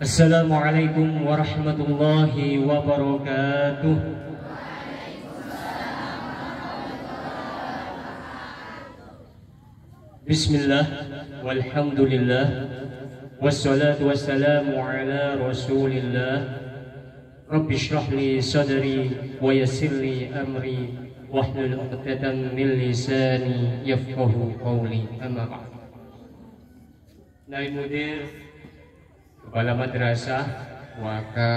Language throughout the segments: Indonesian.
Assalamualaikum warahmatullahi wabarakatuh. Bismillah, walhamdulillah, wassalatu wassalamu ala rasulillah. Rabbi shrah li sadri wa yassir li amri wahlul 'uqdatam min lisani yafqahu qawli. Amma ba'd. Naib Mudir, Kepala Madrasah, Waka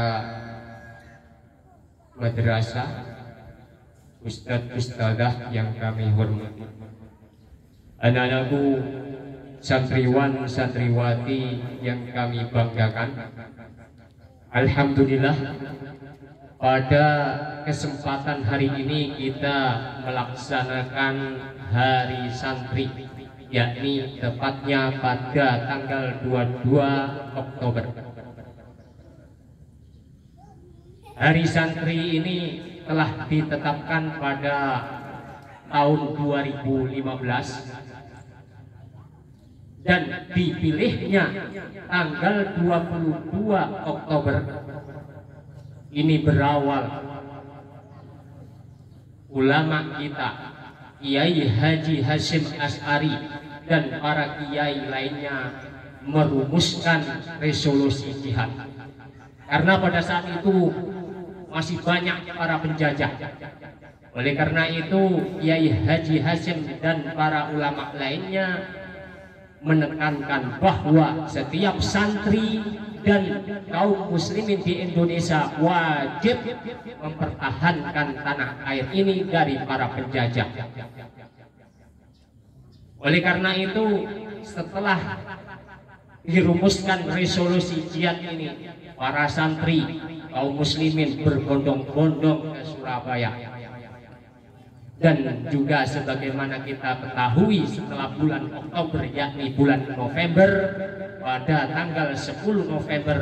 Madrasah, Ustadz-Ustadzah yang kami hormati, anak-anakku, santriwan santriwati yang kami banggakan. Alhamdulillah, pada kesempatan hari ini kita melaksanakan Hari Santri, yakni tepatnya pada tanggal 22 Oktober. Hari Santri ini telah ditetapkan pada tahun 2015 dan dipilihnya tanggal 22 Oktober. Ini berawal ulama kita, Kiai Haji Hasyim Asy'ari dan para kiai lainnya merumuskan resolusi jihad. Karena pada saat itu masih banyak para penjajah. Oleh karena itu Kiai Haji Hasyim dan para ulama lainnya menekankan bahwa setiap santri dan kaum muslimin di Indonesia wajib mempertahankan tanah air ini dari para penjajah. Oleh karena itu, setelah dirumuskan resolusi jihad ini, para santri kaum muslimin berbondong-bondong ke Surabaya. Dan juga sebagaimana kita ketahui, setelah bulan Oktober, yakni bulan November, pada tanggal 10 November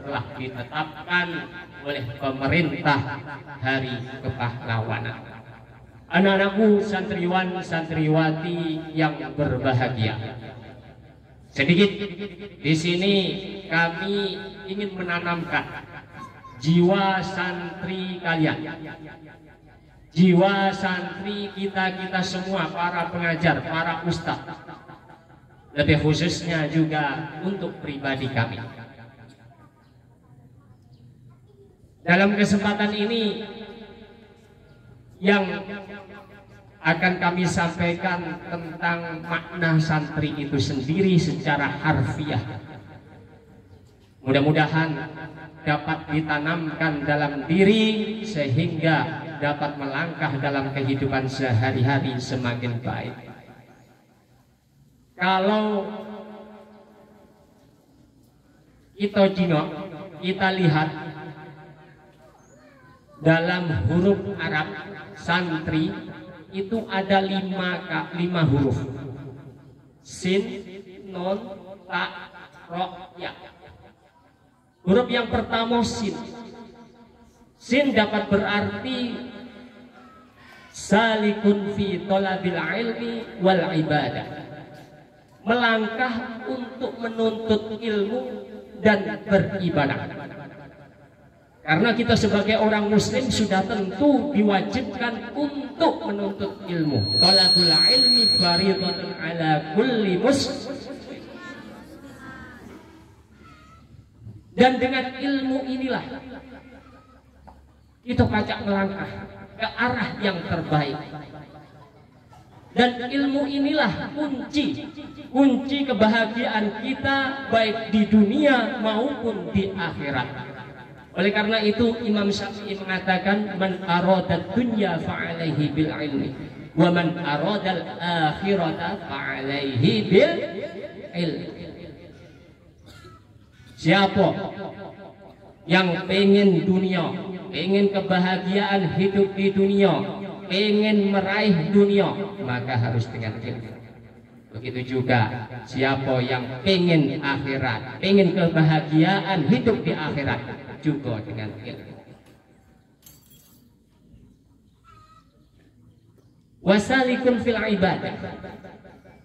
telah ditetapkan oleh pemerintah Hari Kepahlawanan. Anak-anakku, santriwan santriwati yang berbahagia, sedikit di sini kami ingin menanamkan jiwa santri kalian, jiwa santri kita semua, para pengajar, para ustadz, lebih khususnya juga untuk pribadi kami. Dalam kesempatan ini yang akan kami sampaikan tentang makna santri itu sendiri secara harfiah. Mudah-mudahan dapat ditanamkan dalam diri sehingga dapat melangkah dalam kehidupan sehari-hari semakin baik. Kalau kita lihat dalam huruf Arab santri itu ada lima huruf: sin, nun, ta, ro, ya. Huruf yang pertama sin. Sin dapat berarti salikun fi thalabil ilmi wal ibadah, melangkah untuk menuntut ilmu dan beribadah. Karena kita sebagai orang muslim sudah tentu diwajibkan untuk menuntut ilmu. Talabul ilmi fardhatun ala kulli muslim. Dan dengan ilmu inilah kita pacak melangkah ke arah yang terbaik. Dan ilmu inilah kunci kebahagiaan kita baik di dunia maupun di akhirat. Oleh karena itu Imam Syafi'i mengatakan, man aradad dunya fa'alaihi bil ilmi wa man aradal akhirata fa'alaihi bil ilmi. Siapa yang pengen dunia, pengen kebahagiaan hidup di dunia, pengen meraih dunia, maka harus dengan ilmu. Begitu juga siapa yang pengen akhirat, pengen kebahagiaan hidup di akhirat, juga dengan ilmu. Wasalikun fil ibadah,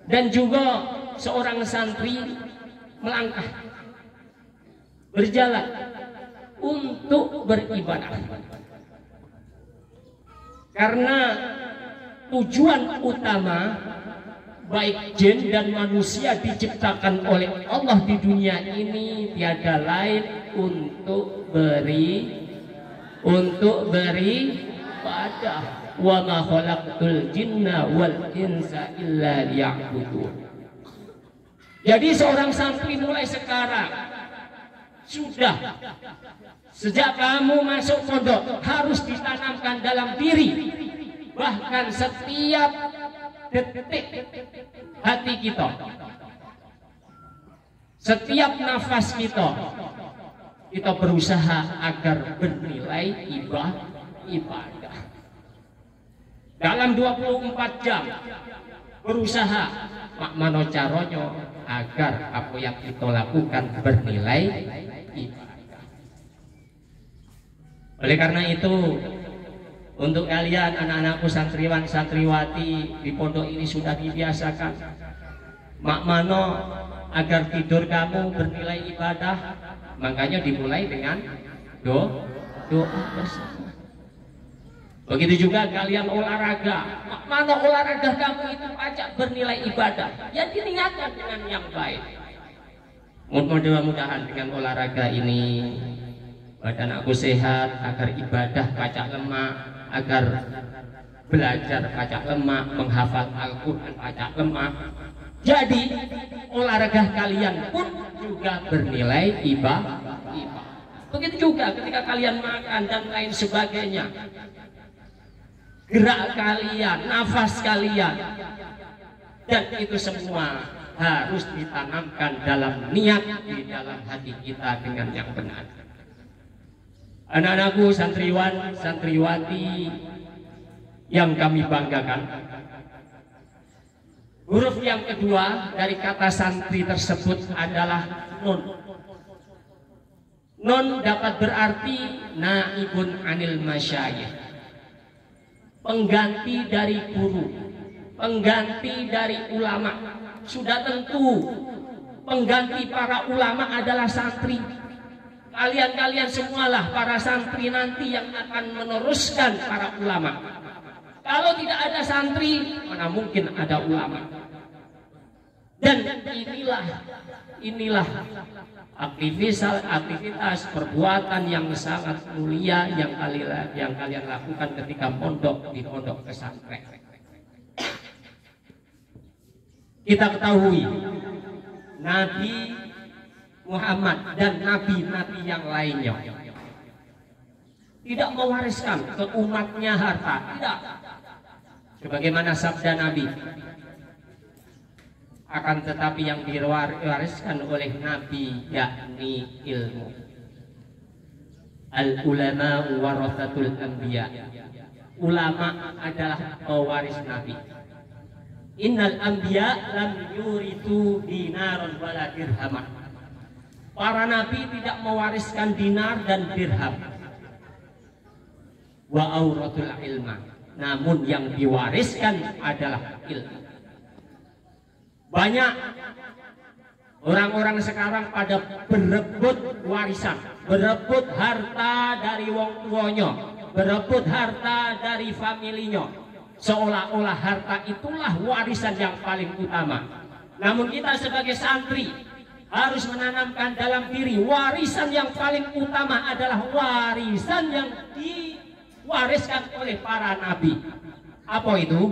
dan juga seorang santri melangkah berjalan untuk beribadah. Karena tujuan utama baik jin dan manusia diciptakan oleh Allah di dunia ini tiada lain untuk beribadah. Wa ma khalaqtul jinna wal insa illa liya'budun. Jadi seorang santri mulai sekarang sudah sejak kamu masuk pondok harus ditanamkan dalam diri, bahkan setiap detik hati kita, setiap nafas kita berusaha agar bernilai ibadah. Dalam 24 jam berusaha makmano caronyo agar apa yang kita lakukan bernilai ibadah. Oleh karena itu, untuk kalian anak-anakku santriwan santriwati di pondok ini sudah dibiasakan makmano agar tidur kamu bernilai ibadah, makanya dimulai dengan doa bersama. Begitu juga kalian olahraga, makmano olahraga kamu itu pajak bernilai ibadah, ya diniatkan dengan yang baik. Mudah-mudahan dengan olahraga ini badan aku sehat, agar ibadah pajak lemak, agar belajar pajak lemak, menghafal Al-Quran pajak lemak. Jadi olahraga kalian pun juga bernilai ibadah. Begitu juga ketika kalian makan dan lain sebagainya, gerak kalian, nafas kalian, dan itu semua harus ditanamkan dalam niat di dalam hati kita dengan yang benar. Anak-anakku santriwan santriwati yang kami banggakan, huruf yang kedua dari kata santri tersebut adalah nun. Nun dapat berarti naibun anil masyayikh, pengganti dari guru, pengganti dari ulama. Sudah tentu pengganti para ulama adalah santri. Kalian semualah para santri nanti yang akan meneruskan para ulama. Kalau tidak ada santri, mana mungkin ada ulama. Dan inilah aktivitas perbuatan yang sangat mulia yang kalian lakukan ketika mondok di pondok pesantren. Kita ketahui Nabi Muhammad dan nabi-nabi yang lainnya tidak mewariskan ke umatnya harta, tidak. Sebagaimana sabda Nabi, akan tetapi yang diwariskan oleh Nabi yakni ilmu. Al ulama warathatul anbiya. Ulama adalah pewaris Nabi. Innal anbiya lam yurithu dinaron wala dirhaman. Para nabi tidak mewariskan dinar dan dirham. Wa auratul ilma. Namun yang diwariskan adalah ilmu. Banyak orang-orang sekarang pada berebut warisan, berebut harta dari wong tuanya, berebut harta dari familinya. Seolah-olah harta itulah warisan yang paling utama. Namun kita sebagai santri harus menanamkan dalam diri warisan yang paling utama adalah warisan yang diwariskan oleh para nabi. Apa itu?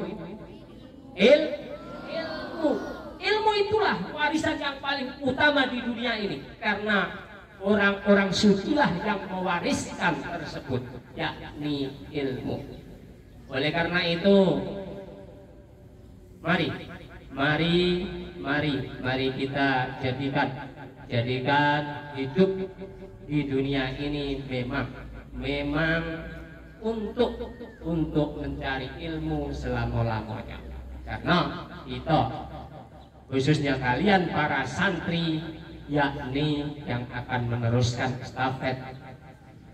Ilmu. Ilmu itulah warisan yang paling utama di dunia ini. Karena orang-orang sucilah yang mewariskan tersebut, yakni ilmu. Oleh karena itu, mari kita jadikan hidup di dunia ini memang untuk mencari ilmu selama-lamanya. Karena kita, khususnya kalian para santri, yakni yang akan meneruskan estafet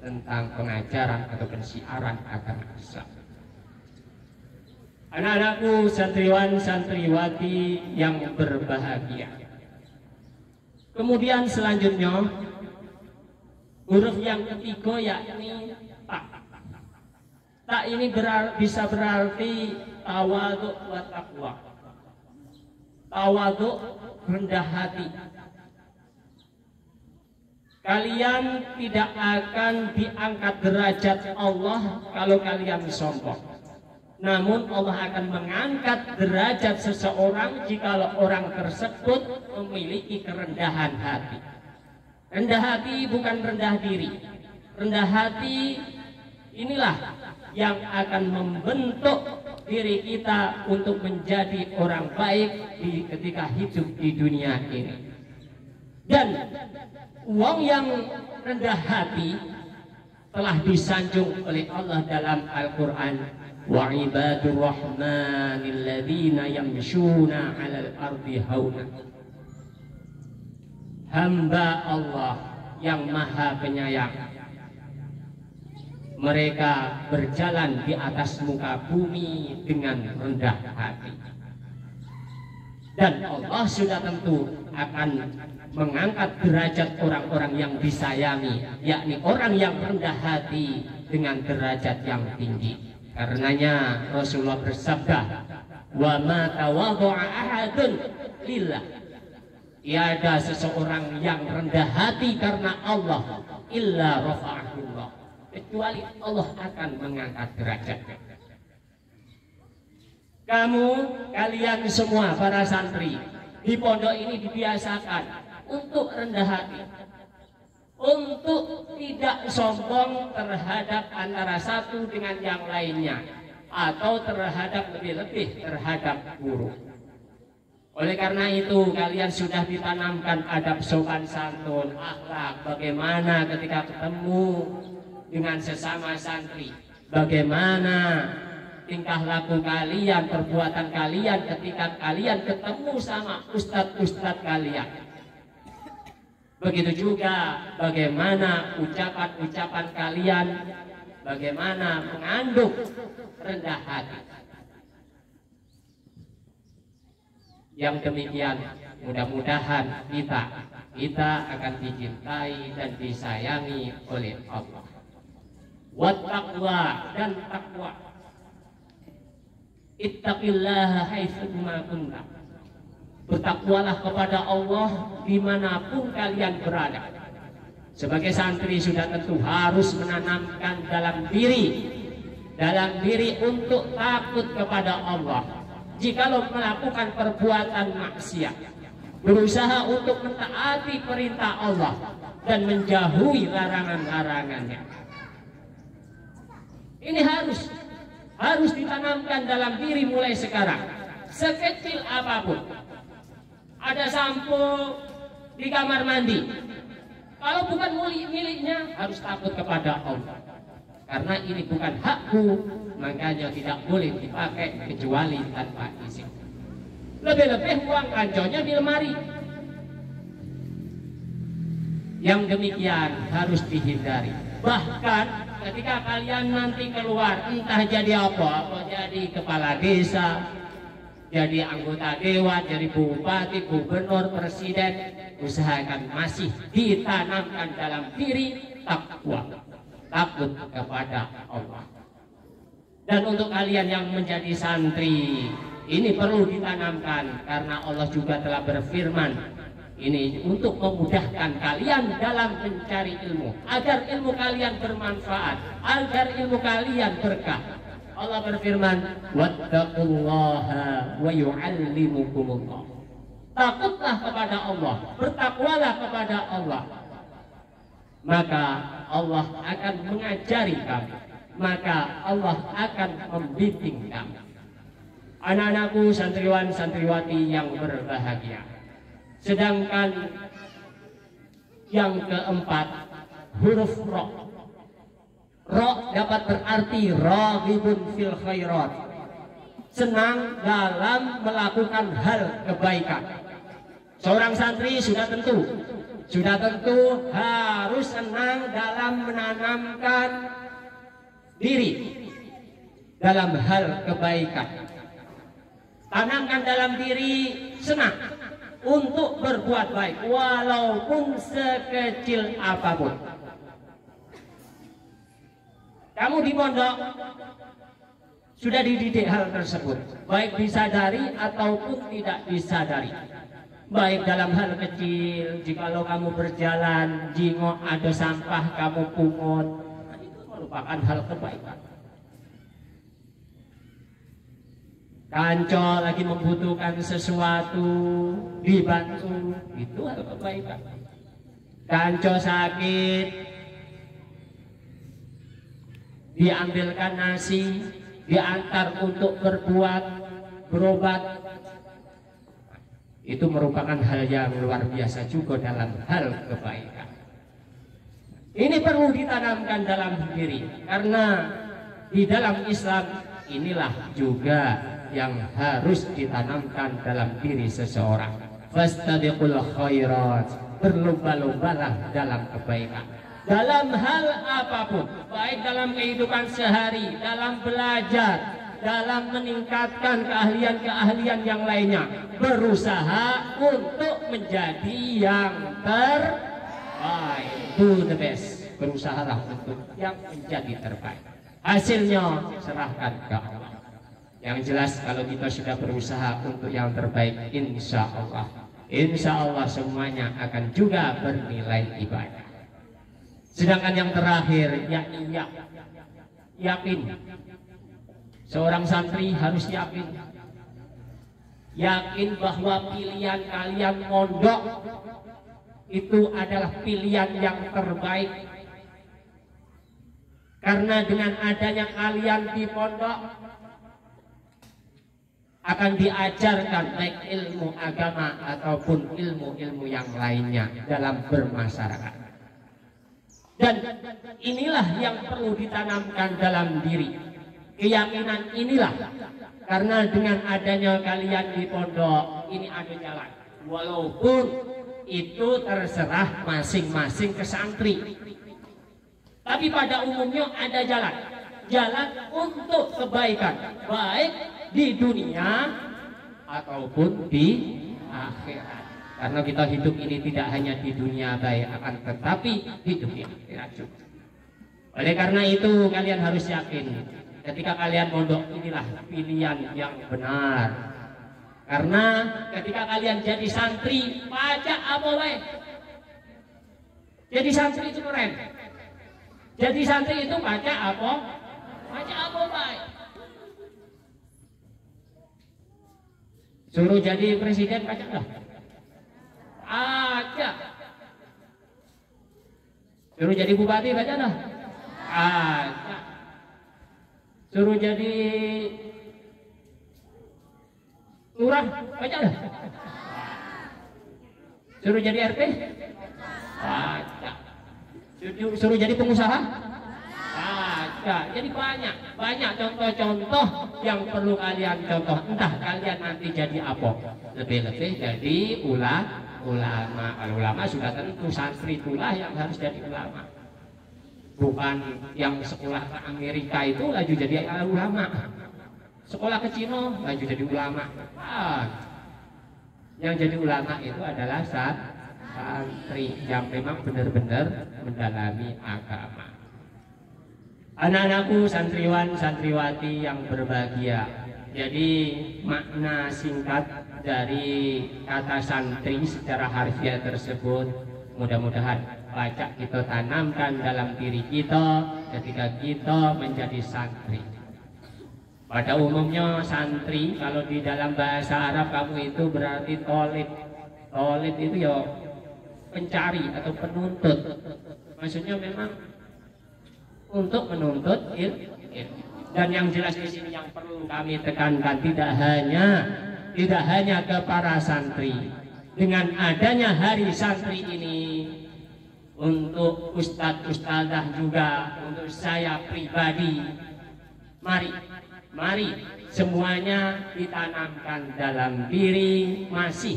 tentang pengajaran atau pensiaran agama Islam. Anak-anakku santriwan santriwati yang berbahagia. Kemudian selanjutnya Huruf yang ketiga yakni tak. Tak ini bisa berarti tawadhu wa taqwa. Tawadhu, rendah hati. Kalian tidak akan diangkat derajat Allah kalau kalian sombong. Namun Allah akan mengangkat derajat seseorang jika orang tersebut memiliki kerendahan hati. Rendah hati bukan rendah diri. Rendah hati inilah yang akan membentuk diri kita untuk menjadi orang baik ketika hidup di dunia ini. Dan uang yang rendah hati telah disanjung oleh Allah dalam Al-Quran. Wa ibadur rahmanil ladzina yamshuna 'alal ardi hauna. Hamba Allah yang maha penyayang, mereka berjalan di atas muka bumi dengan rendah hati. Dan Allah sudah tentu akan mengangkat derajat orang-orang yang disayangi, yakni orang yang rendah hati dengan derajat yang tinggi. Karenanya Rasulullah bersabda, wa ma tawadhu'a ahadun lillah. Tiada seseorang yang rendah hati karena Allah illa rafa'ahullah, kecuali Allah akan mengangkat derajat. Kalian semua para santri di pondok ini dibiasakan untuk rendah hati, untuk tidak sombong terhadap antara satu dengan yang lainnya, atau terhadap lebih-lebih terhadap guru. Oleh karena itu kalian sudah ditanamkan adab sopan santun, akhlak, bagaimana ketika ketemu dengan sesama santri, bagaimana tingkah laku kalian, perbuatan kalian ketika kalian ketemu sama ustadz-ustadz kalian. Begitu juga bagaimana ucapan-ucapan kalian, bagaimana mengandung rendah hati. Yang demikian mudah-mudahan kita akan dicintai dan disayangi oleh Allah. Wattaqwa, dan takwa. Ittaqillaha haitsu ma kunta. Bertakwalah kepada Allah dimanapun kalian berada. Sebagai santri sudah tentu harus menanamkan dalam diri untuk takut kepada Allah. Jikalau melakukan perbuatan maksiat, berusaha untuk mentaati perintah Allah dan menjauhi larangan-larangannya. Ini harus ditanamkan dalam diri mulai sekarang. Sekecil apapun, ada sampo di kamar mandi, kalau bukan miliknya harus takut kepada Allah, karena ini bukan hakku, makanya tidak boleh dipakai kecuali tanpa izin. Lebih-lebih uang kanconya di lemari. Yang demikian harus dihindari. Bahkan ketika kalian nanti keluar, entah jadi apa, jadi kepala desa, jadi anggota dewan, jadi bupati, gubernur, presiden, usahakan masih ditanamkan dalam diri takwa, takut kepada Allah. Dan untuk kalian yang menjadi santri, ini perlu ditanamkan karena Allah juga telah berfirman, ini untuk memudahkan kalian dalam mencari ilmu, agar ilmu kalian bermanfaat, agar ilmu kalian berkah. Allah berfirman, wattaqullaha wa yu'allimukumullah. Takutlah kepada Allah, bertakwalah kepada Allah, maka Allah akan mengajari kami, maka Allah akan membimbing kami. Anak-anakku, santriwan santriwati yang berbahagia, sedangkan yang keempat, huruf ro. Ro dapat berarti raghibun fil khairat, senang dalam melakukan hal kebaikan. Seorang santri sudah tentu harus senang dalam menanamkan diri dalam hal kebaikan. Tanamkan dalam diri senang untuk berbuat baik walaupun sekecil apapun. Kamu di pondok sudah dididik hal tersebut, baik disadari ataupun tidak disadari. Baik dalam hal kecil, jikalau kamu berjalan, jingok ada sampah kamu pungut, nah, itu merupakan hal kebaikan. Kanco lagi membutuhkan sesuatu, dibantu, itu hal kebaikan. Kanco sakit, diambilkan nasi, diantar untuk berobat, itu merupakan hal yang luar biasa juga dalam hal kebaikan. Ini perlu ditanamkan dalam diri, karena di dalam Islam inilah juga yang harus ditanamkan dalam diri seseorang. Fastabiqul khairat, berlomba-lombalah dalam kebaikan. Dalam hal apapun, baik dalam kehidupan sehari, dalam belajar, dalam meningkatkan keahlian-keahlian yang lainnya, berusaha untuk menjadi yang terbaik. Do the best, berusahalah untuk yang menjadi terbaik. Hasilnya serahkan ke Allah. Yang jelas kalau kita sudah berusaha untuk yang terbaik, insya Allah semuanya akan juga bernilai ibadah. Sedangkan yang terakhir, yakni yakin. Seorang santri harus yakin bahwa pilihan kalian mondok itu adalah pilihan yang terbaik. Karena dengan adanya kalian di pondok akan diajarkan baik ilmu agama ataupun ilmu-ilmu yang lainnya dalam bermasyarakat. Dan inilah yang perlu ditanamkan dalam diri. Keyakinan inilah, karena dengan adanya kalian di pondok ini ada jalan, walaupun itu terserah masing-masing ke santri, tapi pada umumnya ada jalan untuk kebaikan, baik di dunia ataupun di akhirat. Karena kita hidup ini tidak hanya di dunia baik, akan tetapi hidup di akhirat juga. Oleh karena itu kalian harus yakin ketika kalian mondok inilah pilihan yang benar. Karena ketika kalian jadi santri, baca apa baik. Jadi santri itu keren. Jadi santri itu baca apa baik. Suruh jadi presiden baca enggak? Aja. Suruh jadi bupati baca dah. Aja. Suruh jadi lurah baca dah. Suruh jadi RT baca. Suruh jadi pengusaha baca. Jadi banyak contoh-contoh yang perlu kalian contoh. Entah kalian nanti jadi apa, lebih-lebih jadi ulama. Kalau ulama sudah tentu santri itulah yang harus jadi ulama, bukan yang sekolah ke Amerika itu laju jadi ulama, sekolah ke Cina laju jadi ulama. Yang jadi ulama itu adalah santri yang memang benar-benar mendalami agama. Anak-anakku santriwan santriwati yang berbahagia, jadi makna singkat dari kata santri secara harfiah tersebut mudah-mudahan baca kita tanamkan dalam diri kita ketika kita menjadi santri. Pada umumnya santri kalau di dalam bahasa Arab kamu itu berarti tolib. Tolib itu ya pencari atau penuntut. Maksudnya memang untuk menuntut ilmu. Dan yang jelas di sini yang perlu kami tekankan tidak hanya ke para santri. Dengan adanya hari santri ini, untuk ustadz-ustadzah juga, untuk saya pribadi, mari semuanya ditanamkan dalam diri masih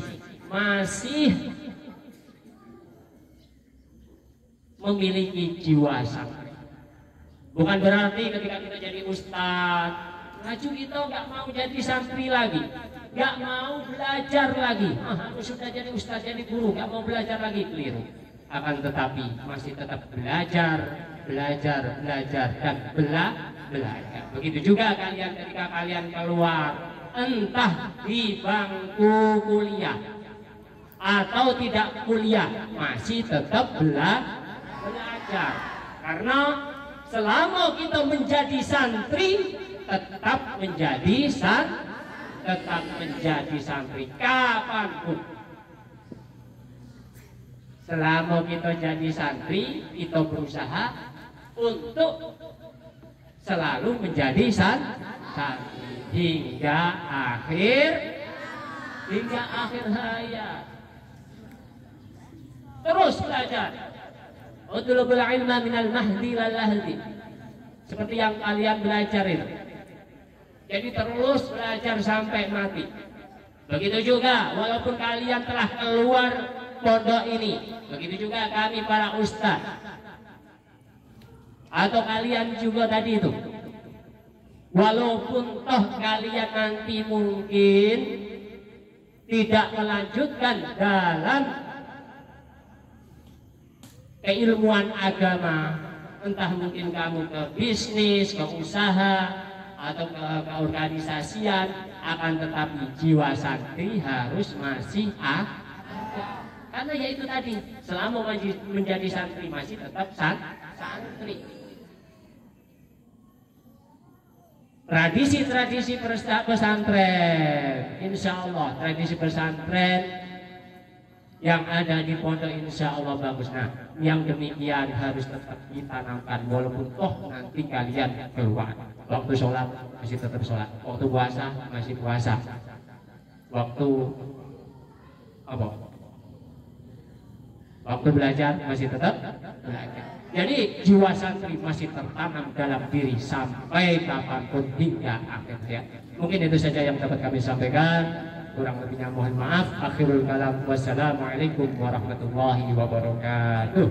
memiliki jiwa santri. Bukan berarti ketika kita jadi ustadz, maju kita nggak mau jadi santri lagi, nggak mau belajar lagi. Sudah jadi ustadz, jadi guru, nggak mau belajar lagi, keliru. Akan tetapi masih tetap belajar, belajar dan belajar. Begitu juga kalian ketika kalian keluar, entah di bangku kuliah atau tidak kuliah, masih tetap belajar. Karena selama kita menjadi santri, tetap menjadi santri kapanpun. Selama kita jadi santri, kita berusaha untuk selalu menjadi santri hingga akhir hayat. Terus belajar. Utlubul ilma minal mahdi lal lahdi. Seperti yang kalian belajar itu. Jadi terus belajar sampai mati. Begitu juga walaupun kalian telah keluar pondok ini, begitu juga kami para ustaz atau kalian juga tadi itu, walaupun toh kalian nanti mungkin tidak melanjutkan dalam keilmuan agama, entah mungkin kamu ke bisnis, ke usaha atau ke organisasian, akan tetapi jiwa santri harus masih ada. Karena ya itu tadi, selama menjadi santri masih tetap santri. Tradisi-tradisi pesantren, insya Allah tradisi pesantren yang ada di pondok insya Allah bagus. Nah, yang demikian harus tetap ditanamkan walaupun toh nanti kalian keluar. Waktu sholat masih tetap sholat, waktu puasa masih puasa, waktu apa? Waktu belajar masih tetap belajar. Jadi jiwa santri masih tertanam dalam diri sampai kapanpun hingga akhir hayat. Mungkin itu saja yang dapat kami sampaikan. Kurang lebihnya mohon maaf. Akhirul kalam. Wassalamualaikum warahmatullahi wabarakatuh.